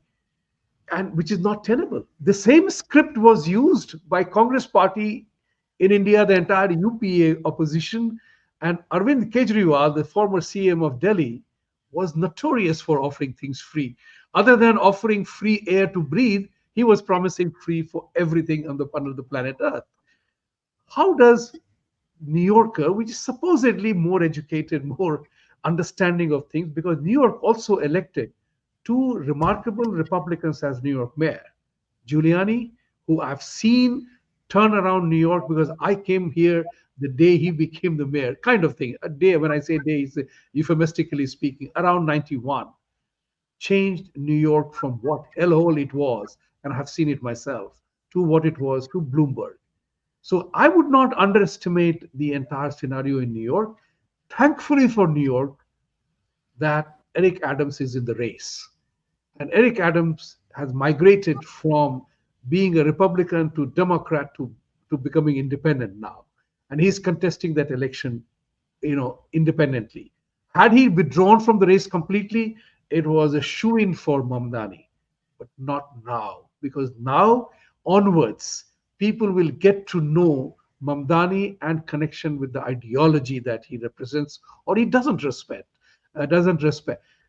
and which is not tenable. The same script was used by Congress Party in India, the entire UPA opposition, and Arvind Kejriwal, the former CM of Delhi, was notorious for offering things free. Other than offering free air to breathe, he was promising free for everything on the under the planet Earth. How does New Yorker, which is supposedly more educated, more understanding of things, because New York also elected two remarkable Republicans as New York mayor. Giuliani, who I've seen turn around New York because I came here the day he became the mayor, kind of thing. A day, when I say day, is euphemistically speaking, around 91, changed New York from what hellhole it was, and I have seen it myself, to what it was to Bloomberg. So I would not underestimate the entire scenario in New York. Thankfully for New York, that Eric Adams is in the race. And Eric Adams has migrated from being a Republican to Democrat to becoming independent now. And he's contesting that election, independently. Had he withdrawn from the race completely, it was a shoe-in for Mamdani, but not now, because now onwards, people will get to know Mamdani and connection with the ideology that he represents or he doesn't respect.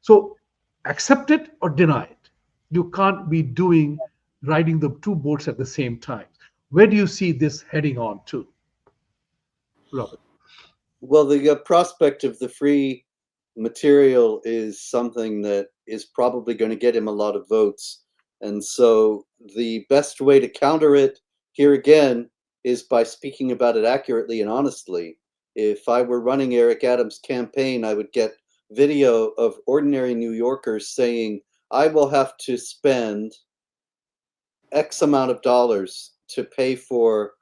So accept it or deny it. You can't be doing riding the two boats at the same time. Where do you see this heading on to, Robert? Well, the prospect of the free material is something that is probably going to get him a lot of votes. And so the best way to counter it here again is by speaking about it accurately and honestly. If I were running Eric Adams' campaign, I would get video of ordinary New Yorkers saying, I will have to spend X amount of dollars to pay for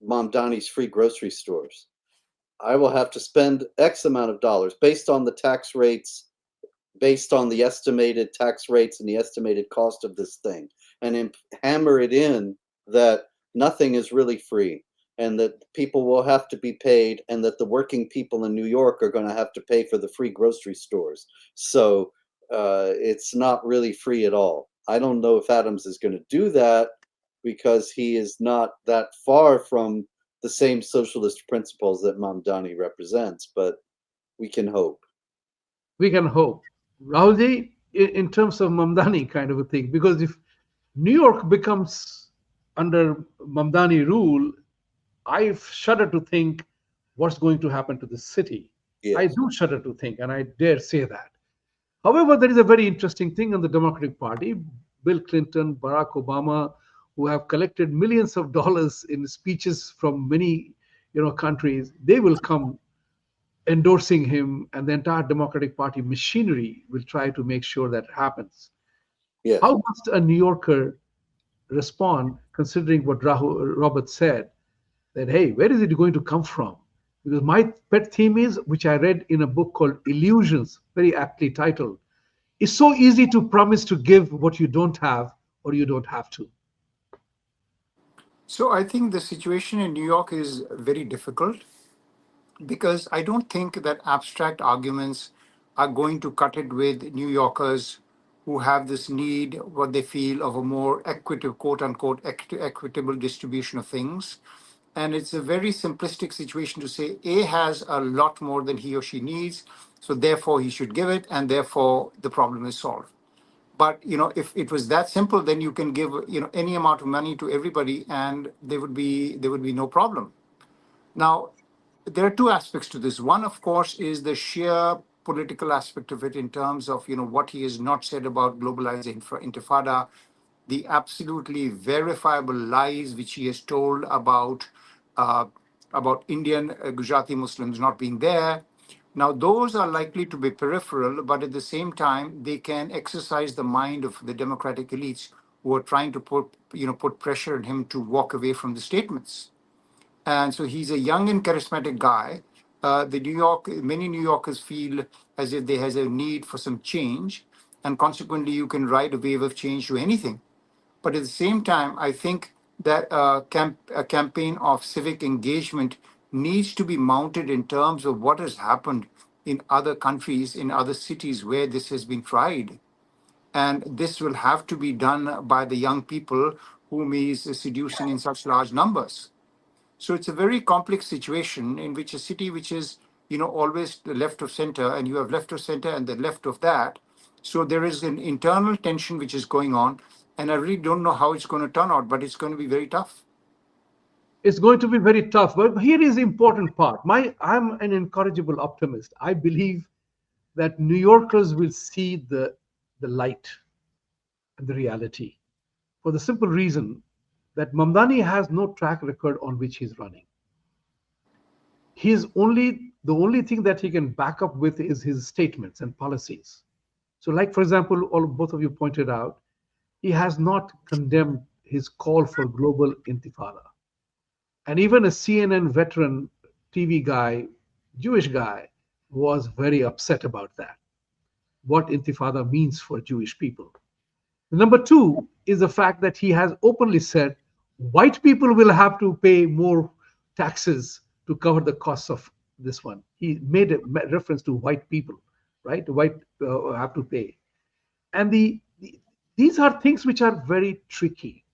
Mamdani's free grocery stores. I will have to spend X amount of dollars based on the tax rates, based on the estimated tax rates and the estimated cost of this thing, and hammer it in that nothing is really free and that people will have to be paid and that the working people in New York are going to have to pay for the free grocery stores. So it's not really free at all. I don't know if Adams is going to do that because he is not that far from the same socialist principles that Mamdani represents, but we can hope. We can hope. Rahulji, in terms of Mamdani kind of a thing, because if New York becomes under Mamdani rule, I shudder to think what's going to happen to the city. I Yes. do shudder to think, and I dare say that. However, there is a very interesting thing on the Democratic Party. Bill Clinton, Barack Obama, who have collected millions of dollars in speeches from many, countries, they will come endorsing him, and the entire Democratic Party machinery will try to make sure that happens. Yes. How must a New Yorker respond, considering what Robert said, that, hey, where is it going to come from? Because my pet theme is, which I read in a book called Illusions, very aptly titled, it's so easy to promise to give what you don't have or you don't have to. So I think the situation in New York is very difficult because I don't think that abstract arguments are going to cut it with New Yorkers who have this need, what they feel, of a more equitable, quote unquote, equitable distribution of things. And it's a very simplistic situation to say A has a lot more than he or she needs, so therefore he should give it, and therefore the problem is solved. But if it was that simple, then you can give any amount of money to everybody, and there would be no problem. Now, there are two aspects to this. One, of course, is the sheer political aspect of it in terms of, what he has not said about globalized intifada, the absolutely verifiable lies which he has told uh, about Indian Gujarati Muslims not being there. Now, those are likely to be peripheral, but at the same time, they can exercise the mind of the democratic elites who are trying to put pressure on him to walk away from the statements. And so he's a young and charismatic guy. Many New Yorkers feel as if there has a need for some change, and consequently, you can ride a wave of change to anything. But at the same time, I think that a campaign of civic engagement needs to be mounted in terms of what has happened in other countries, in other cities where this has been tried. And this will have to be done by the young people whom he is seducing in such large numbers. So it's a very complex situation in which a city which is, always the left of center, and you have left of center and the left of that. So there is an internal tension which is going on, and I really don't know how it's going to turn out, but it's going to be very tough. It's going to be very tough. But here is the important part. I'm an incorrigible optimist. I believe that New Yorkers will see the light and the reality for the simple reason that Mamdani has no track record on which he's running. The only thing that he can back up with is his statements and policies. So, like for example, both of you pointed out, he has not condemned his call for global intifada. And even a CNN veteran TV guy, Jewish guy, was very upset about that, what intifada means for Jewish people. Number two is the fact that he has openly said white people will have to pay more taxes to cover the costs of this one. He made a reference to white people, right? White have to pay. And these are things which are very tricky.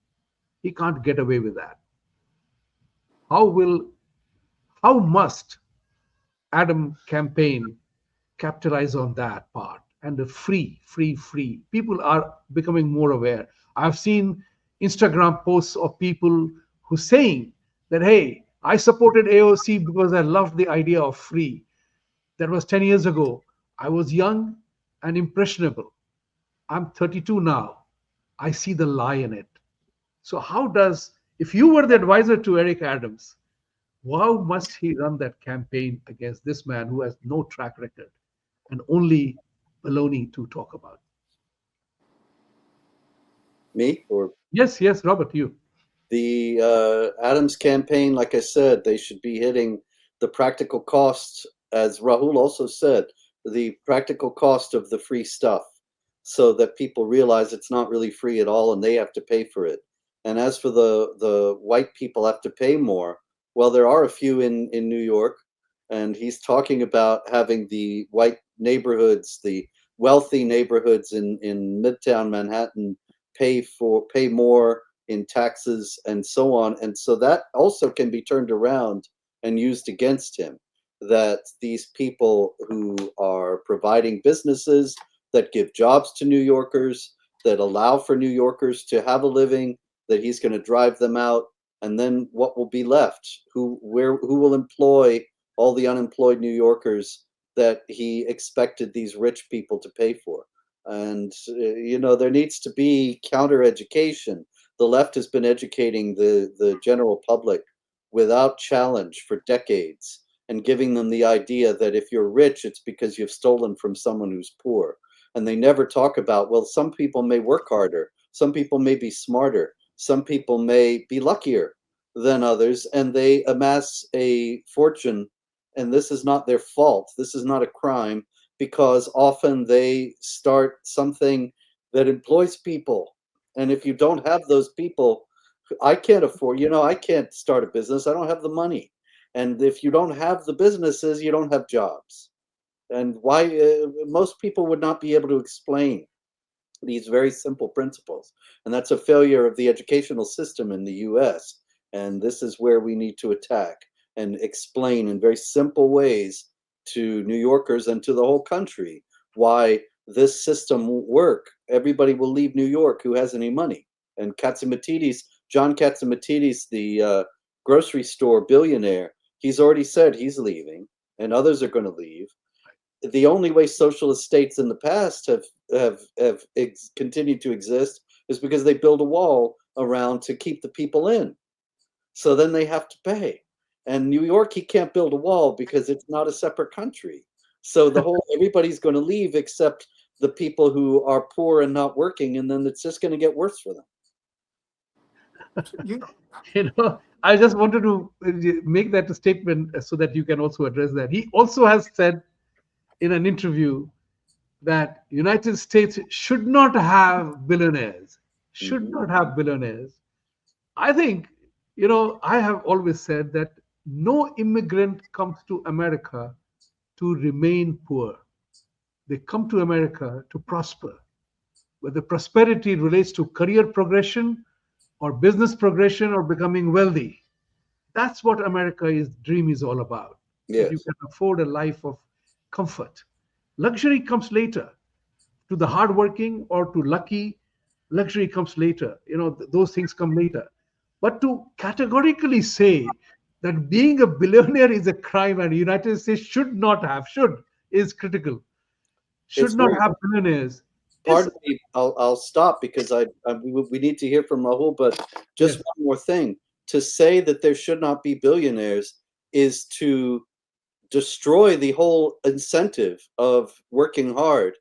He can't get away with that. How will, how must Adam campaign capitalize on that part? And the free. People are becoming more aware. I've seen Instagram posts of people who saying that, hey, I supported AOC because I loved the idea of free. That was 10 years ago. I was young and impressionable. I'm 32 now. I see the lie in it. So how does, if you were the advisor to Eric Adams, how must he run that campaign against this man who has no track record and only baloney to talk about? Me or Yes, Robert, you. the Adams campaign? Like I said, they should be hitting the practical costs, as Rahul also said, the practical cost of the free stuff, so that people realize it's not really free at all and they have to pay for it. And as for the white people have to pay more, well, there are a few in New York, and he's talking about having the white neighborhoods, the wealthy neighborhoods in Midtown Manhattan pay more in taxes and so on. And so that also can be turned around and used against him, that these people who are providing businesses that give jobs to New Yorkers, that allow for New Yorkers to have a living, that he's going to drive them out. And then what will be left? Who will employ all the unemployed New Yorkers that he expected these rich people to pay for? And there needs to be counter education. The left has been educating the general public without challenge for decades, and giving them the idea that if you're rich, it's because you've stolen from someone who's poor. And they never talk about, well, some people may work harder, some people may be smarter, some people may be luckier than others, and they amass a fortune. And this is not their fault. This is not a crime, because often they start something that employs people. And if you don't have those people, I can't afford, I can't start a business. I don't have the money. And if you don't have the businesses, you don't have jobs. And why most people would not be able to explain these very simple principles. And that's a failure of the educational system in the US. And this is where we need to attack and explain in very simple ways to New Yorkers and to the whole country why this system won't work. Everybody will leave New York who has any money. And John Katzimatidis, the grocery store billionaire, he's already said he's leaving, and others are going to leave. the only way socialist states in the past have continued to exist is because they build a wall around to keep the people in. So then they have to pay. And New York, he can't build a wall because it's not a separate country. So the whole everybody's going to leave except the people who are poor and not working, and then it's just going to get worse for them. You know, I just wanted to make that statement so that you can also address that. He also has said in an interview that United States should not have billionaires, should Mhm. not have billionaires. I think, I have always said that no immigrant comes to America to remain poor. They come to America to prosper. Whether prosperity relates to career progression or business progression or becoming wealthy, that's what America's dream is all about. That you Yes. can afford a life of comfort. Luxury comes later. To the hardworking or to lucky, luxury comes later. Those things come later. But to categorically say that being a billionaire is a crime and the United States should is critical. Should It's not very, have billionaires is pardon me, I'll stop because we need to hear from Rahul, but just yes. one more thing. To say that there should not be billionaires is to destroy the whole incentive of working hard.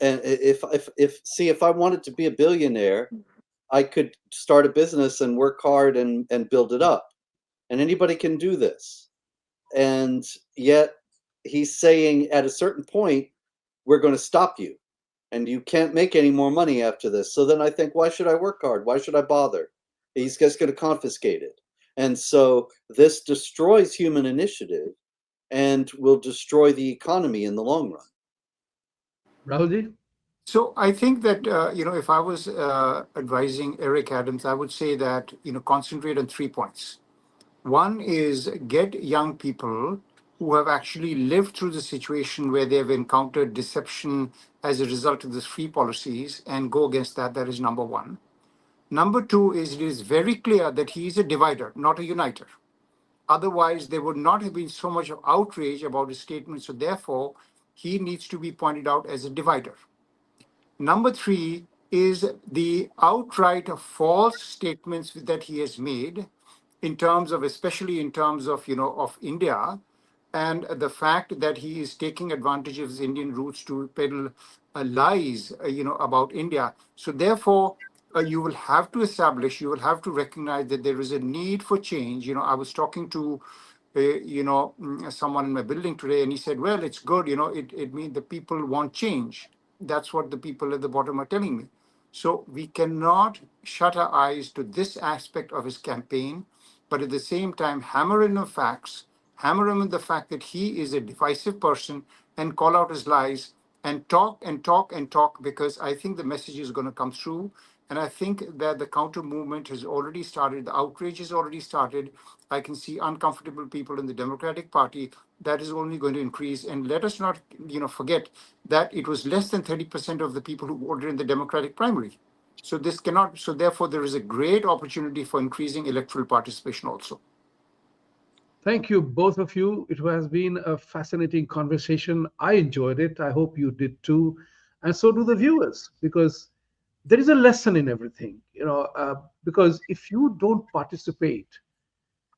And if I wanted to be a billionaire, I could start a business and work hard and build it up. And anybody can do this. And yet he's saying at a certain point, we're going to stop you and you can't make any more money after this. So then I think, why should I work hard? Why should I bother? He's just going to confiscate it. And so this destroys human initiative and will destroy the economy in the long run. Rahulji? so I think that if I was advising Eric Adams, I would say that concentrate on 3 points. One is get young people who have actually lived through the situation where they've encountered deception as a result of the free policies and go against that. That is number one. Number two is it is very clear that he is a divider, not a uniter. Otherwise, there would not have been so much of outrage about his statement. So therefore, he needs to be pointed out as a divider. Number three is the outright false statements that he has made in terms of, especially in terms of, of India, and the fact that he is taking advantage of his Indian roots to peddle lies, about India. So therefore, you will have to recognize that there is a need for change. I was talking to, someone in my building today, and he said, well, it's good, it means the people want change. That's what the people at the bottom are telling me. So we cannot shut our eyes to this aspect of his campaign, but at the same time, hammer in the facts, hammer him in the fact that he is a divisive person and call out his lies and talk and talk and talk, because I think the message is going to come through. And I think that the counter movement has already started. The outrage has already started. I can see uncomfortable people in the Democratic Party. That is only going to increase. And let us not, forget that it was less than 30% of the people who voted in the Democratic primary. So this cannot. So therefore, there is a great opportunity for increasing electoral participation also. Thank you, both of you. It has been a fascinating conversation. I enjoyed it. I hope you did too. And so do the viewers, because there is a lesson in everything. Because if you don't participate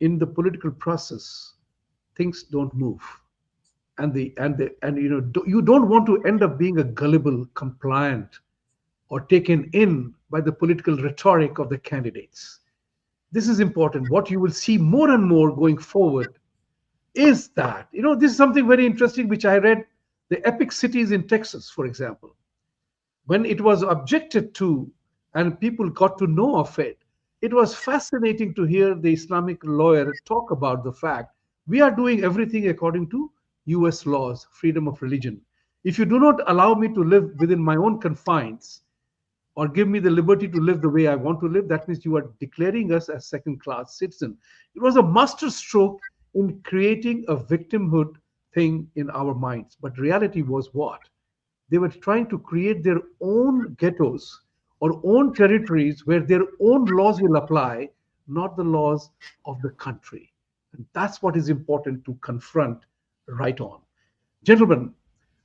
in the political process, things don't move. You don't want to end up being a gullible, compliant, or taken in by the political rhetoric of the candidates. This is important. What you will see more and more going forward is that, this is something very interesting which I read. The epic cities in Texas, for example, when it was objected to and people got to know of it, it was fascinating to hear the Islamic lawyer talk about the fact we are doing everything according to US laws, freedom of religion. If you do not allow me to live within my own confines, or give me the liberty to live the way I want to live, that means you are declaring us as second class citizen. It was a master stroke in creating a victimhood thing in our minds. But reality was what? They were trying to create their own ghettos or own territories where their own laws will apply, not the laws of the country. And that's what is important to confront right on. Gentlemen,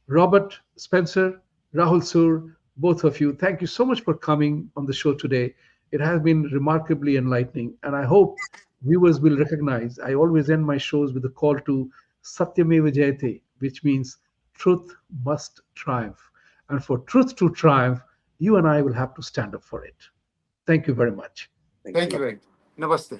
Robert, Spencer, Rahul Sur, both of you, thank you so much for coming on the show today. It has been remarkably enlightening, and I hope viewers will recognize I always end my shows with a call to Satyameva Jayate, which means truth must triumph. And for truth to triumph, you and I will have to stand up for it. Thank you very much. Thank Thank you. you very much. Namaste.